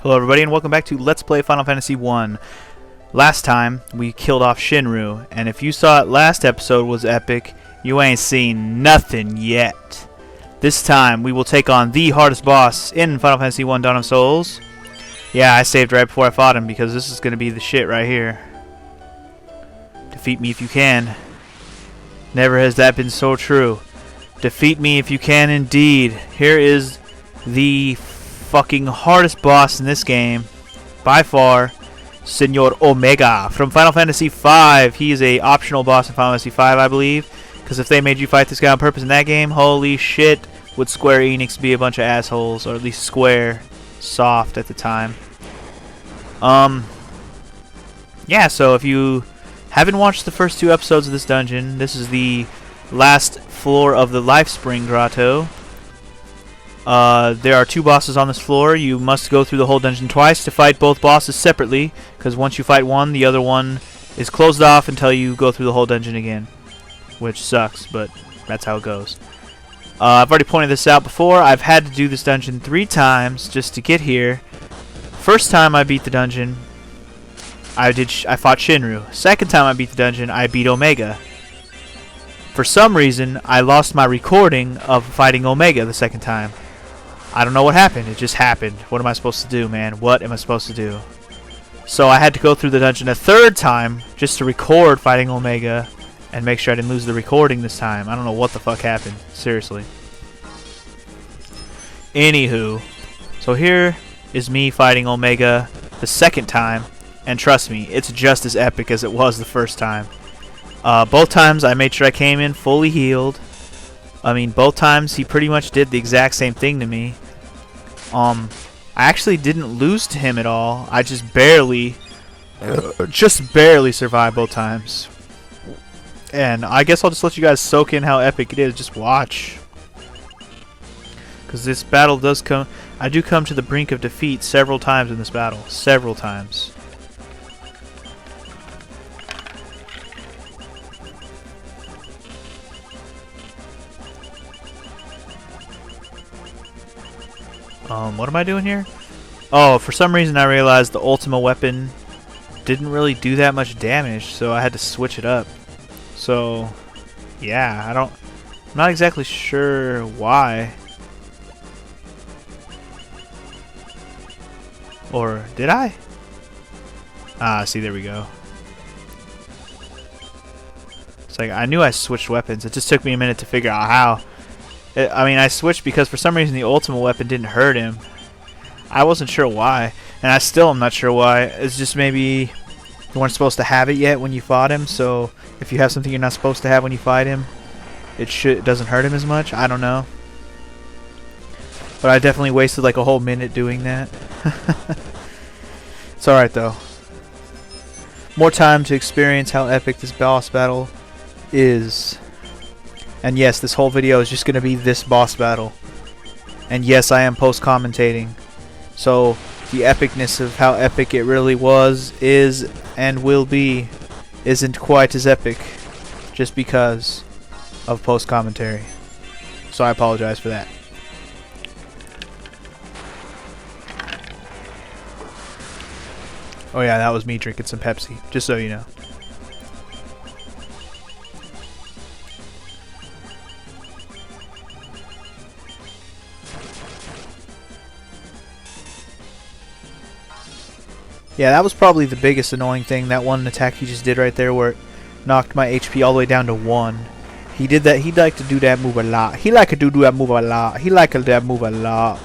Hello everybody and welcome back to Let's Play Final Fantasy 1. Last time we killed off Shinru, and if you saw it last episode was epic, you ain't seen nothing yet. This time we will take on the hardest boss in Final Fantasy 1 Dawn of Souls. Yeah, I saved right before I fought him because this is going to be the shit right here. Defeat me if you can. Never has that been so true. Defeat me if you can indeed. Here is the fucking hardest boss in this game by far, Senor Omega from Final Fantasy V. He is a optional boss in Final Fantasy V, I believe, because if they made you fight this guy on purpose in that game, holy shit, would Square Enix be a bunch of assholes, or at least Square Soft at the time. Yeah, so if you haven't watched the first two episodes of this dungeon, this is the last floor of the Lifespring Grotto. There are two bosses on this floor. You must go through the whole dungeon twice to fight both bosses separately, because once you fight one, the other one is closed off until you go through the whole dungeon again, which sucks, but that's how it goes. I've already pointed this out before. I've had to do this dungeon 3 times just to get here. First time I beat the dungeon, I fought Shinru. Second time I beat the dungeon, I beat Omega. For some reason, I lost my recording of fighting Omega the second time. I don't know what happened. It just happened. What am I supposed to do, man? What am I supposed to do? So I had to go through the dungeon a third time just to record fighting Omega and make sure I didn't lose the recording this time. I don't know what the fuck happened. Seriously. Anywho, so here is me fighting Omega the second time, and trust me, it's just as epic as it was the first time. Both times I made sure I came in fully healed. I mean, both times he pretty much did the exact same thing to me. I actually didn't lose to him at all. I just barely survived both times. And I guess I'll just let you guys soak in how epic it is. Just watch. Because this battle does come... I do come to the brink of defeat several times in this battle. Several times. What am I doing here? Oh, for some reason I realized the Ultima weapon didn't really do that much damage, so I had to switch it up. So, yeah, I'm not exactly sure why. Or did I? Ah, see, there we go. It's like I knew I switched weapons. It just took me a minute to figure out how. I mean, I switched because for some reason the Ultima weapon didn't hurt him. I wasn't sure why, and I still am not sure why. It's just maybe you weren't supposed to have it yet when you fought him, so if you have something you're not supposed to have when you fight him, it doesn't hurt him as much. I don't know. But I definitely wasted like a whole minute doing that. It's alright though. More time to experience how epic this boss battle is. And yes, this whole video is just going to be this boss battle. And yes, I am post-commentating. So, the epicness of how epic it really was, is, and will be, isn't quite as epic. Just because of post-commentary. So I apologize for that. Oh yeah, that was me drinking some Pepsi. Just so you know. Yeah, that was probably the biggest annoying thing, that one attack he just did right there where it knocked my HP all the way down to 1. He did that. He'd like to do that move a lot. He like to do that move a lot. He like that move a lot.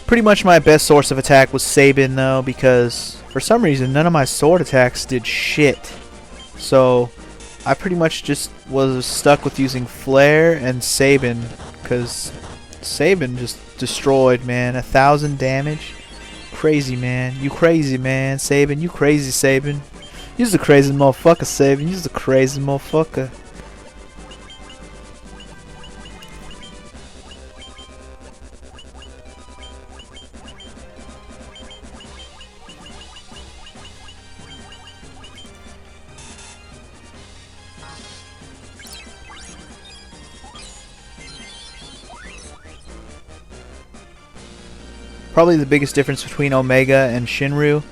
Pretty much my best source of attack was Sabin though, because for some reason none of my sword attacks did shit. So I pretty much just was stuck with using Flare and Sabin, because Sabin just destroyed, man. 1,000 damage. Crazy, man. You crazy, man. Sabin, you crazy, Sabin. You's the crazy motherfucker, Sabin. You's the crazy motherfucker. probably the biggest difference between Omega and Shinryu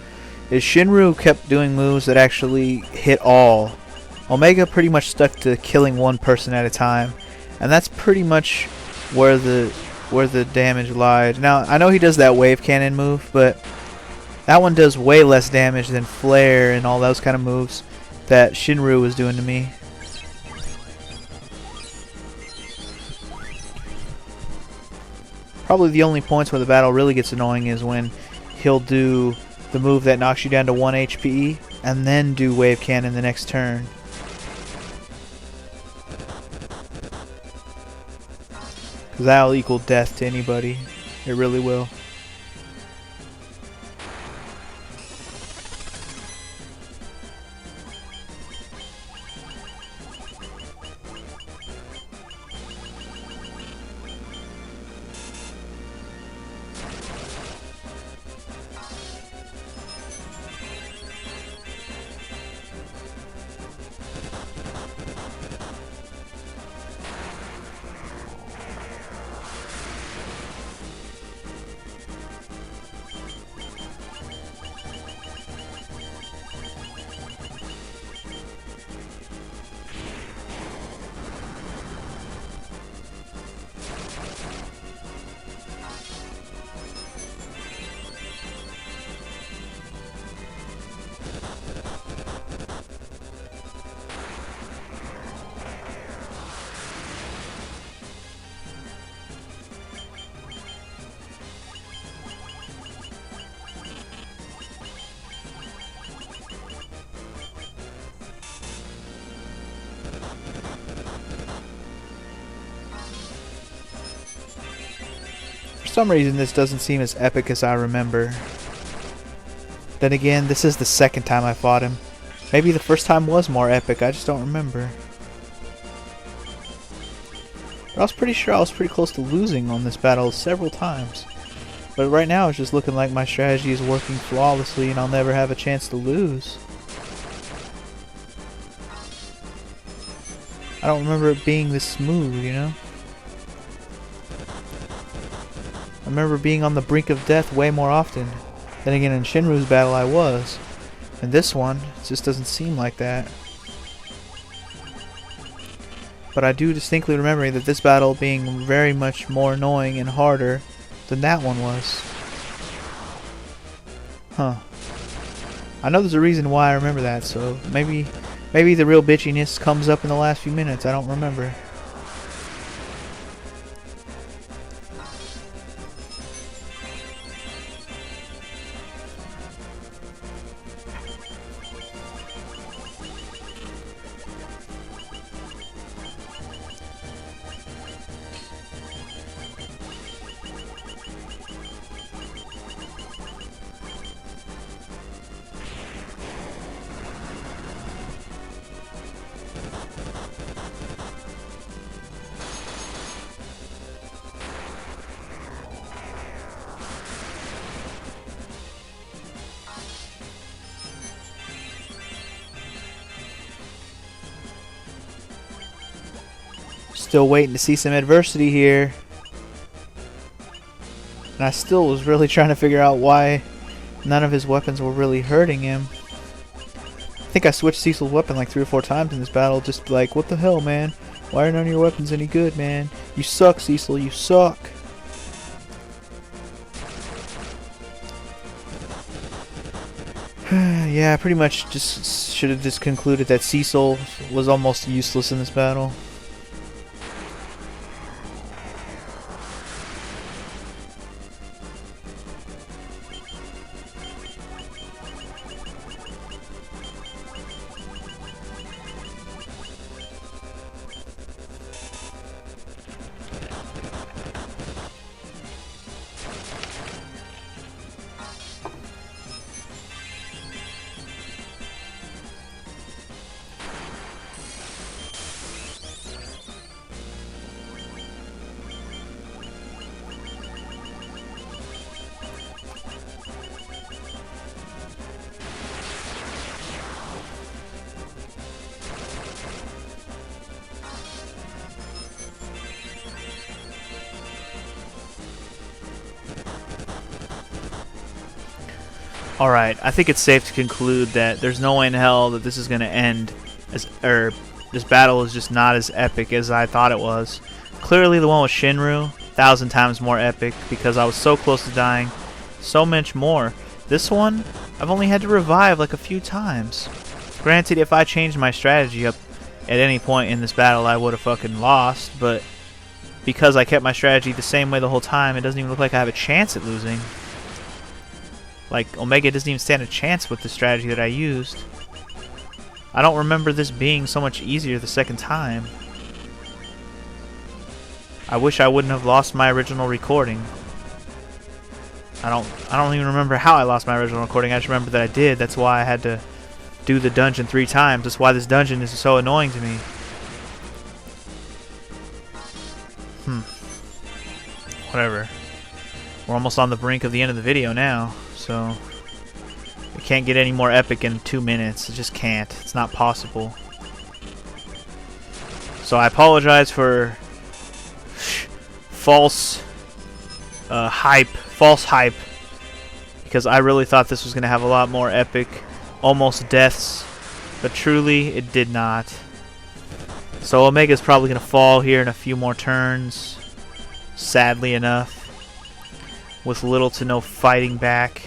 is Shinryu kept doing moves that actually hit all. Omega pretty much stuck to killing one person at a time, and that's pretty much where the damage lied. Now, I know he does that wave cannon move, but that one does way less damage than flare and all those kind of moves that Shinryu was doing to me. Probably the only points where the battle really gets annoying is when he'll do the move that knocks you down to 1 HP and then do wave cannon the next turn. Because that'll equal death to anybody. It really will. For some reason this doesn't seem as epic as I remember. Then again, this is the second time I fought him. Maybe the first time was more epic, I just don't remember. But I was pretty sure I was pretty close to losing on this battle several times. But right now it's just looking like my strategy is working flawlessly and I'll never have a chance to lose. I don't remember it being this smooth, you know? I remember being on the brink of death way more often. Then again, in Shinryu's battle I was. In this one, it just doesn't seem like that. But I do distinctly remember that this battle being very much more annoying and harder than that one was. Huh. I know there's a reason why I remember that, so maybe the real bitchiness comes up in the last few minutes. I don't remember. Still waiting to see some adversity here. And I still was really trying to figure out why none of his weapons were really hurting him. I think I switched Cecil's weapon like 3 or 4 times in this battle, just like, what the hell, man? Why are none of your weapons any good, man? You suck, Cecil, you suck. Yeah, I pretty much just should have just concluded that Cecil was almost useless in this battle. Alright, I think it's safe to conclude that there's no way in hell that this is going to end as, this battle is just not as epic as I thought it was. Clearly the one with Shinru, 1,000 times more epic because I was so close to dying. So much more. This one, I've only had to revive like a few times. Granted, if I changed my strategy up at any point in this battle, I would have fucking lost, but because I kept my strategy the same way the whole time, it doesn't even look like I have a chance at losing. Like, Omega doesn't even stand a chance with the strategy that I used. I don't remember this being so much easier the second time. I wish I wouldn't have lost my original recording. I don't even remember how I lost my original recording. I just remember that I did. That's why I had to do the dungeon 3 times. That's why this dungeon is so annoying to me. Whatever. We're almost on the brink of the end of the video now, so it can't get any more epic in 2 minutes. It just can't. It's not possible. So I apologize for false hype, because I really thought this was going to have a lot more epic almost deaths, but truly it did not. So Omega's probably going to fall here in a few more turns, sadly enough, with little to no fighting back,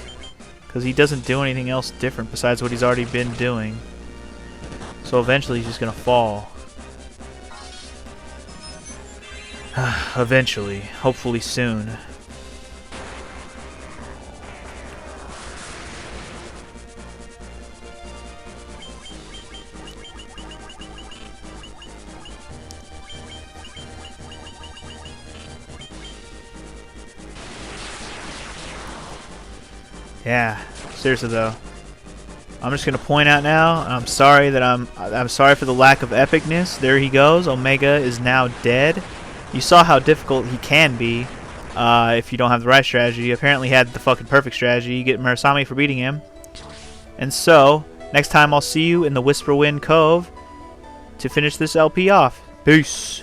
because he doesn't do anything else different besides what he's already been doing. So eventually he's just going to fall. Eventually, hopefully soon. Yeah, seriously though. I'm just gonna point out now, I'm sorry that I'm sorry for the lack of epicness. There he goes. Omega is now dead. You saw how difficult he can be if you don't have the right strategy. Apparently he had the fucking perfect strategy. You get Murasame for beating him. And so, next time I'll see you in the Whisperwind Cove to finish this LP off. Peace.